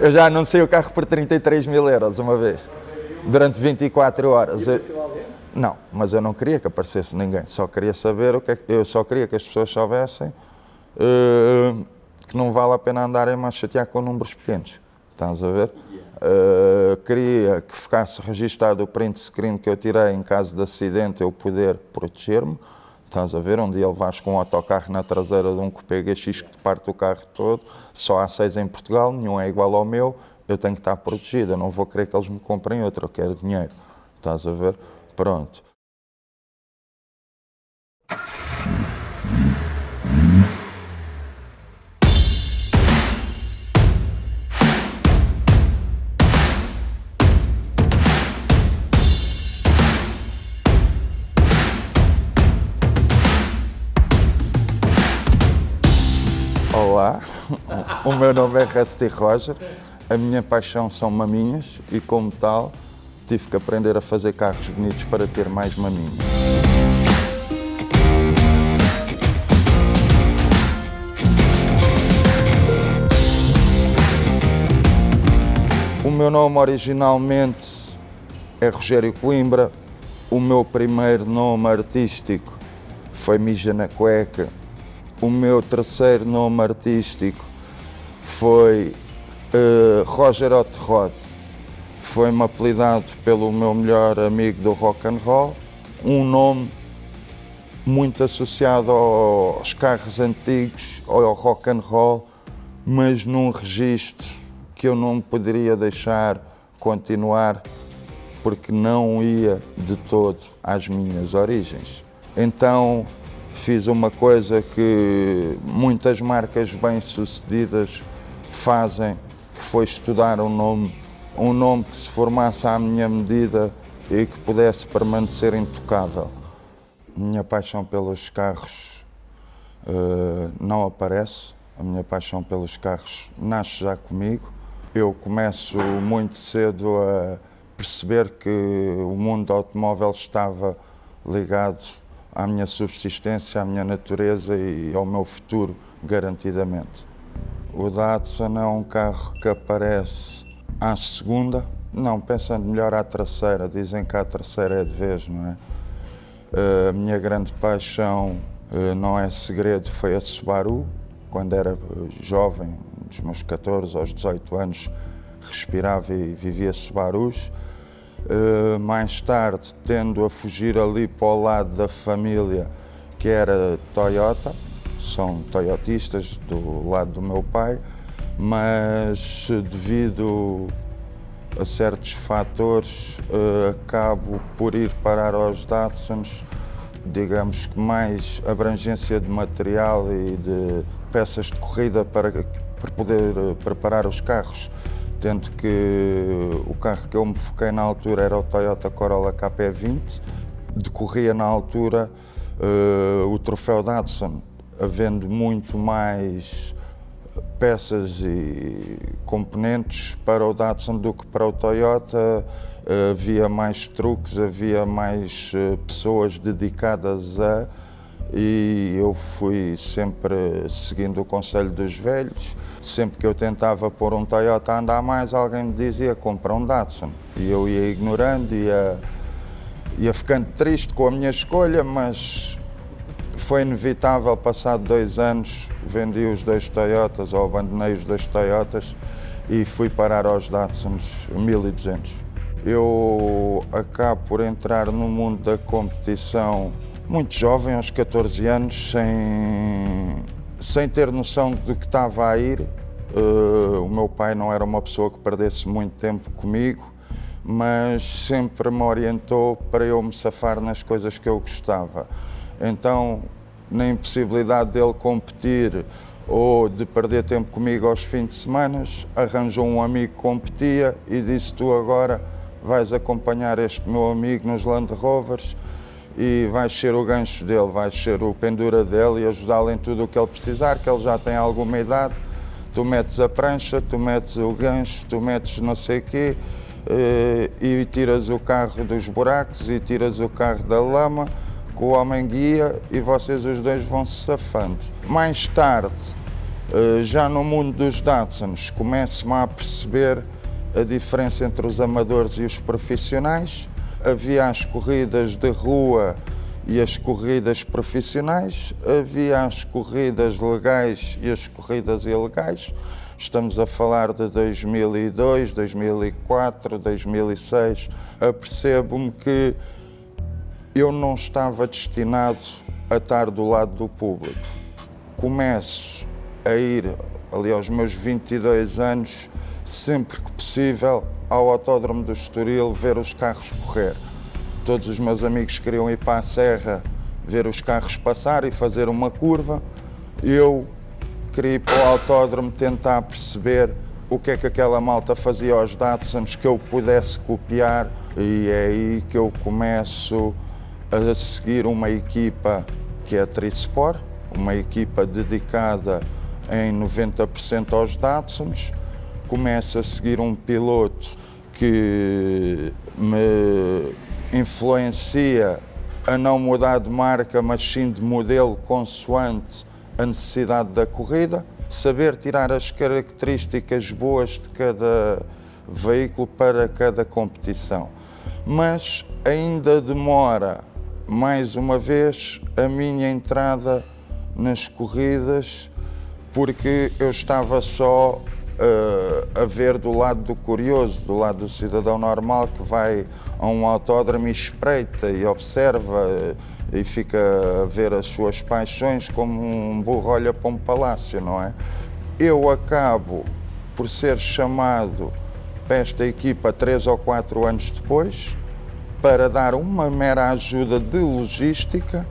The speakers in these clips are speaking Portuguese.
Eu já anunciei o carro por 33 mil euros uma vez, durante 24 horas. Não, mas eu não queria que aparecesse ninguém, só queria saber eu só queria que as pessoas soubessem que não vale a pena andarem a chatear com números pequenos, estás a ver? Queria que ficasse registado o print screen que eu tirei em caso de acidente, eu poder proteger-me, estás a ver? Um dia levares com um autocarro na traseira de um Coupé GX que te parte o carro todo, só há 6 em Portugal, nenhum é igual ao meu, eu tenho que estar protegido, eu não vou querer que eles me comprem outro, eu quero dinheiro, estás a ver? Pronto. Olá, o meu nome é Rusty Roger, a minha paixão são maminhas e, como tal, tive que aprender a fazer carros bonitos para ter mais maminhas. O meu nome originalmente é Rogério Coimbra, o meu primeiro nome artístico foi Mija na Cueca. O meu terceiro nome artístico foi Roger Hot Rod. Foi-me apelidado pelo meu melhor amigo do rock and roll. Um nome muito associado aos carros antigos, ao rock and roll, mas num registro que eu não poderia deixar continuar porque não ia de todo às minhas origens. Então, fiz uma coisa que muitas marcas bem-sucedidas fazem, que foi estudar um nome que se formasse à minha medida e que pudesse permanecer intocável. Minha paixão pelos carros não aparece, a minha paixão pelos carros nasce já comigo. Eu começo muito cedo a perceber que o mundo do automóvel estava ligado à minha subsistência, à minha natureza e ao meu futuro, garantidamente. O Datsun é um carro que aparece à segunda, não, pensando melhor à terceira, dizem que a terceira é de vez, não é? A minha grande paixão, não é segredo, foi a Subaru. Quando era jovem, dos meus 14 aos 18 anos, respirava e vivia Subarus. Mais tarde, tendo a fugir ali para o lado da família, que era Toyota, são toyotistas do lado do meu pai, mas devido a certos fatores, acabo por ir parar aos Datsuns, digamos que mais abrangência de material e de peças de corrida para poder preparar os carros. Tendo que o carro que eu me foquei na altura era o Toyota Corolla KP20, decorria na altura o troféu Datsun, havendo muito mais peças e componentes para o Datsun do que para o Toyota, havia mais truques, havia mais pessoas dedicadas e eu fui sempre seguindo o conselho dos velhos. Sempre que eu tentava pôr um Toyota a andar mais, alguém me dizia: compra um Datsun. E eu ia ignorando, ia ficando triste com a minha escolha, mas foi inevitável. Passado 2 anos, vendi os 2 Toyotas, ou abandonei os 2 Toyotas e fui parar aos Datsuns 1200. Eu acabo por entrar no mundo da competição muito jovem, aos 14 anos, sem ter noção do que estava a ir. O meu pai não era uma pessoa que perdesse muito tempo comigo, mas sempre me orientou para eu me safar nas coisas que eu gostava. Então, na impossibilidade dele competir ou de perder tempo comigo aos fins de semana, arranjou um amigo que competia e disse: tu agora vais acompanhar este meu amigo nos Land Rovers e vais ser o gancho dele, vais ser o pendura dele e ajudá-lo em tudo o que ele precisar, que ele já tem alguma idade. Tu metes a prancha, tu metes o gancho, tu metes não sei o quê, e tiras o carro dos buracos e tiras o carro da lama, que o homem guia e vocês os dois vão se safando. Mais tarde, Já no mundo dos Datsuns, começo-me a perceber a diferença entre os amadores e os profissionais. Havia as corridas de rua e as corridas profissionais, havia as corridas legais e as corridas ilegais. Estamos a falar de 2002, 2004, 2006. Apercebo-me que eu não estava destinado a estar do lado do público. Começo a ir, ali aos meus 22 anos, sempre que possível, ao Autódromo do Estoril ver os carros correr. Todos os meus amigos queriam ir para a serra ver os carros passar e fazer uma curva. Eu queria ir para o autódromo tentar perceber o que é que aquela malta fazia aos Datsuns que eu pudesse copiar, e é aí que eu começo a seguir uma equipa que é a Trisport, uma equipa dedicada em 90% aos Datsuns. Começo a seguir um piloto que me influencia a não mudar de marca, mas sim de modelo consoante a necessidade da corrida, saber tirar as características boas de cada veículo para cada competição. Mas ainda demora, mais uma vez, a minha entrada nas corridas, porque eu estava só a ver do lado do curioso, do lado do cidadão normal que vai a um autódromo e espreita e observa e fica a ver as suas paixões como um burro olha para um palácio, não é? Eu acabo por ser chamado para esta equipa 3 ou 4 anos depois para dar uma mera ajuda de logística,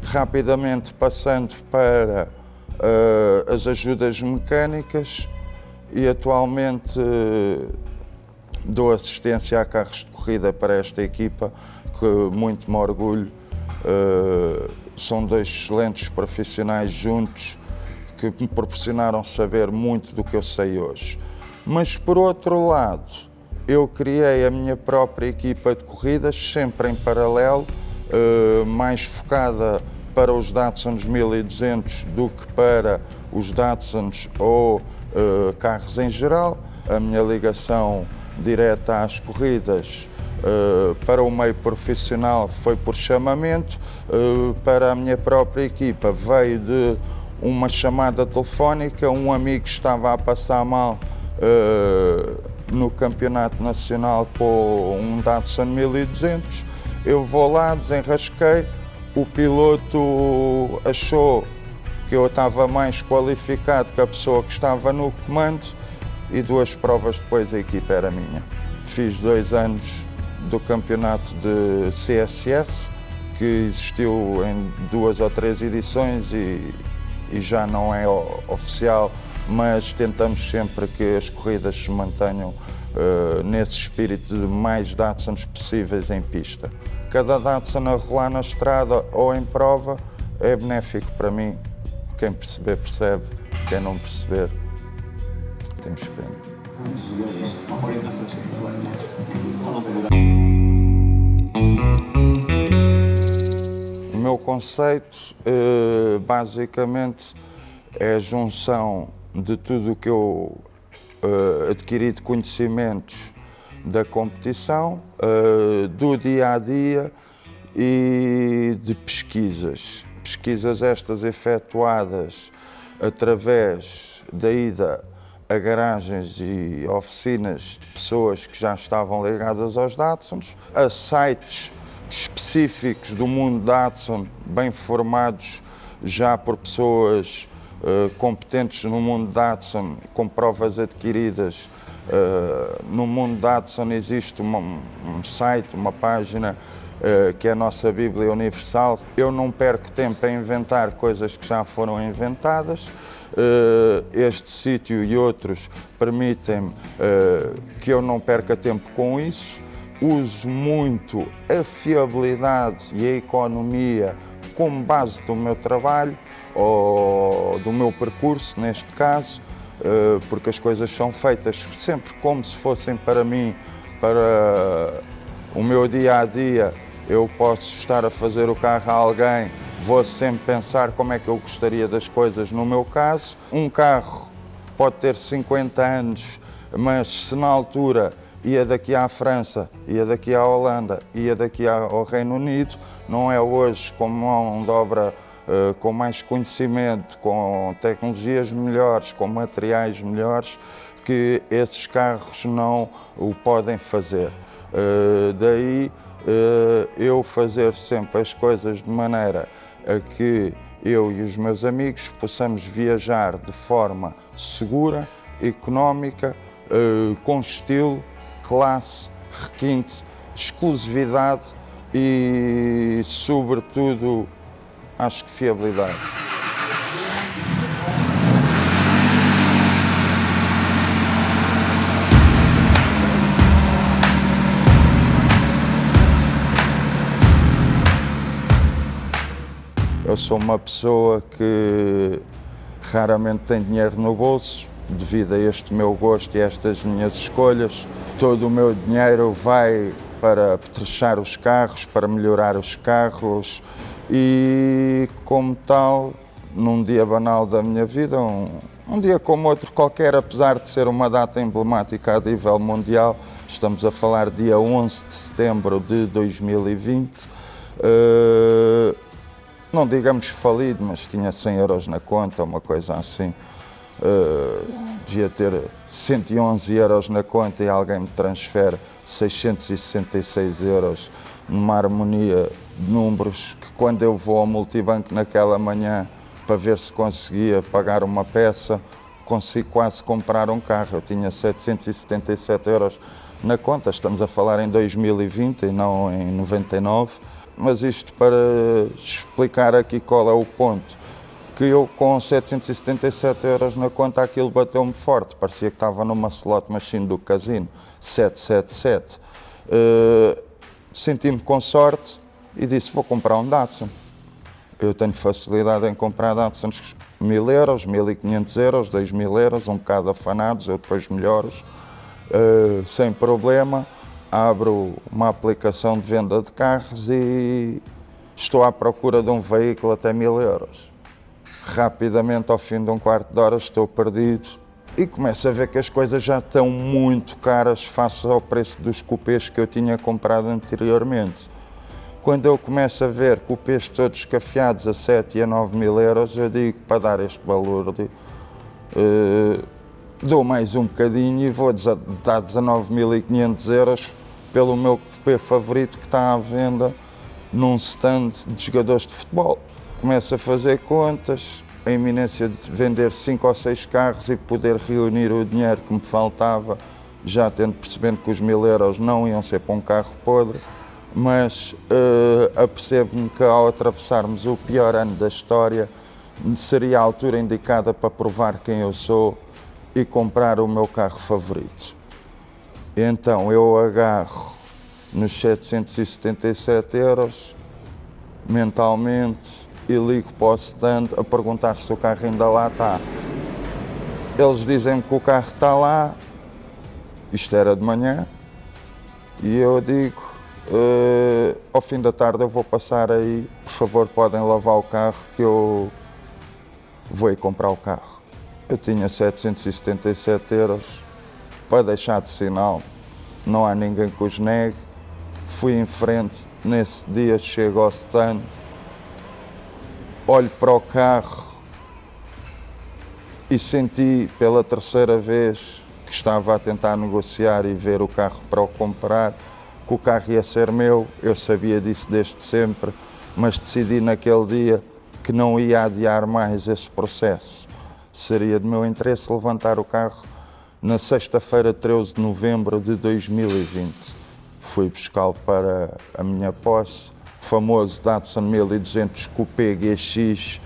rapidamente passando para as ajudas mecânicas, e atualmente dou assistência a carros de corrida para esta equipa, que muito me orgulho. São dois excelentes profissionais juntos que me proporcionaram saber muito do que eu sei hoje. Mas, por outro lado, eu criei a minha própria equipa de corridas, sempre em paralelo, mais focada para os Datsuns 1200 do que para os Datsuns ou carros em geral. A minha ligação direta às corridas para o meio profissional foi por chamamento, para a minha própria equipa veio de uma chamada telefónica. Um amigo estava a passar mal no campeonato nacional com um Datsun 1200, eu vou lá, desenrasquei, o piloto achou que eu estava mais qualificado que a pessoa que estava no comando, e 2 provas depois a equipa era minha. Fiz 2 anos do campeonato de CSS, que existiu em 2 ou 3 edições e já não é oficial, mas tentamos sempre que as corridas se mantenham nesse espírito de mais Datsuns possíveis em pista. Cada Datsun a rolar na estrada ou em prova é benéfico para mim. Quem perceber, percebe. Quem não perceber, temos pena. O meu conceito, basicamente, é a junção de tudo o que eu adquiri de conhecimentos da competição, do dia-a-dia e de pesquisas. Pesquisas estas efetuadas através da ida a garagens e oficinas de pessoas que já estavam ligadas aos Datsuns, a sites específicos do mundo Datsun, bem formados já por pessoas competentes no mundo Datsun, com provas adquiridas. No mundo Datsun existe um site, uma página que é a nossa Bíblia Universal. Eu não perco tempo a inventar coisas que já foram inventadas. Este sítio e outros permitem-me que eu não perca tempo com isso. Uso muito a fiabilidade e a economia como base do meu trabalho, ou do meu percurso, neste caso, porque as coisas são feitas sempre como se fossem para mim, para o meu dia-a-dia. Eu posso estar a fazer o carro a alguém vou sempre pensar como é que eu gostaria das coisas no meu caso. Um carro pode ter 50 anos, mas se na altura ia daqui à França, ia daqui à Holanda, ia daqui ao Reino Unido, não é hoje com mão de obra com mais conhecimento, com tecnologias melhores, com materiais melhores, que esses carros não o podem fazer. Daí eu fazer sempre as coisas de maneira a que eu e os meus amigos possamos viajar de forma segura, económica, com estilo, classe, requinte, exclusividade e, sobretudo, acho que fiabilidade. Eu sou uma pessoa que raramente tem dinheiro no bolso, devido a este meu gosto e a estas minhas escolhas. Todo o meu dinheiro vai para apetrechar os carros, para melhorar os carros e, como tal, num dia banal da minha vida, um dia como outro qualquer, apesar de ser uma data emblemática a nível mundial, estamos a falar dia 11 de setembro de 2020, não digamos falido, mas tinha 100 euros na conta, uma coisa assim. Devia ter 111 euros na conta e alguém me transfere 666 euros numa harmonia de números que, quando eu vou ao multibanco naquela manhã para ver se conseguia pagar uma peça, consigo quase comprar um carro. Eu tinha 777 euros na conta, estamos a falar em 2020 e não em 99, mas isto para explicar aqui qual é o ponto. Que eu, com 777 euros na conta, aquilo bateu-me forte, parecia que estava numa slot machine do casino, 777. Senti-me com sorte e disse, vou comprar um Datsun. Eu tenho facilidade em comprar Datsuns 1000 euros, 1500 euros, 2000 euros, um bocado afanados, eu depois melhores, sem problema. Abro uma aplicação de venda de carros e estou à procura de um veículo até 1000 euros. Rapidamente, ao fim de um quarto de hora, estou perdido e começo a ver que as coisas já estão muito caras face ao preço dos cupês que eu tinha comprado anteriormente. Quando eu começo a ver cupês todos escafiados a 7 e a 9 mil euros, eu digo, para dar este valor, dou mais um bocadinho e vou dar 19.500 euros pelo meu cupê favorito que está à venda num stand de jogadores de futebol. Começo a fazer contas, a iminência de vender 5 ou 6 carros e poder reunir o dinheiro que me faltava, já tendo percebendo que os 1000 euros não iam ser para um carro podre, mas apercebo-me que, ao atravessarmos o pior ano da história, seria a altura indicada para provar quem eu sou e comprar o meu carro favorito. Então eu agarro nos 777 euros, mentalmente, e ligo para o stand a perguntar se o carro ainda lá está. Eles dizem-me que o carro está lá, isto era de manhã, e eu digo, ao fim da tarde eu vou passar aí, por favor podem lavar o carro que eu vou ir comprar o carro. Eu tinha 777 euros para deixar de sinal, não há ninguém que os negue. Fui em frente, nesse dia chego ao stand, olho para o carro e senti pela terceira vez que estava a tentar negociar e ver o carro para o comprar, que o carro ia ser meu. Eu sabia disso desde sempre, mas decidi naquele dia que não ia adiar mais esse processo. Seria de meu interesse levantar o carro na sexta-feira, 13 de novembro de 2020. Fui buscá-lo para a minha posse, famoso Datsun 1200 Coupé GX,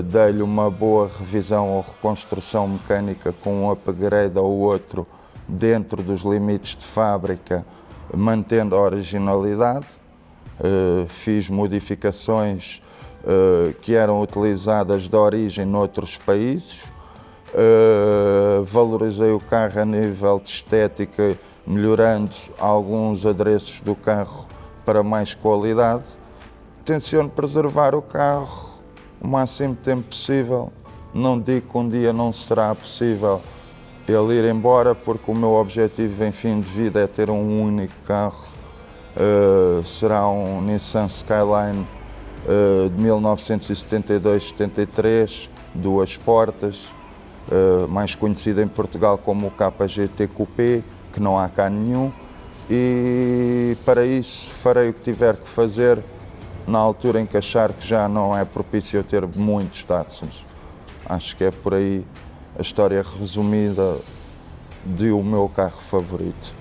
dei-lhe uma boa revisão ou reconstrução mecânica com um upgrade ou outro dentro dos limites de fábrica, mantendo a originalidade. Fiz modificações que eram utilizadas de origem noutros países. Valorizei o carro a nível de estética, melhorando alguns adereços do carro para mais qualidade. tenciono preservar o carro o máximo tempo possível. Não digo que um dia não será possível ele ir embora, porque o meu objetivo em fim de vida é ter um único carro. Será um Nissan Skyline de 1972-73, 2 portas, mais conhecido em Portugal como o KGT Coupé, que não há cá nenhum. E para isso farei o que tiver que fazer na altura em que achar que já não é propício eu ter muitos Datsuns. Acho que é por aí a história resumida de o meu carro favorito.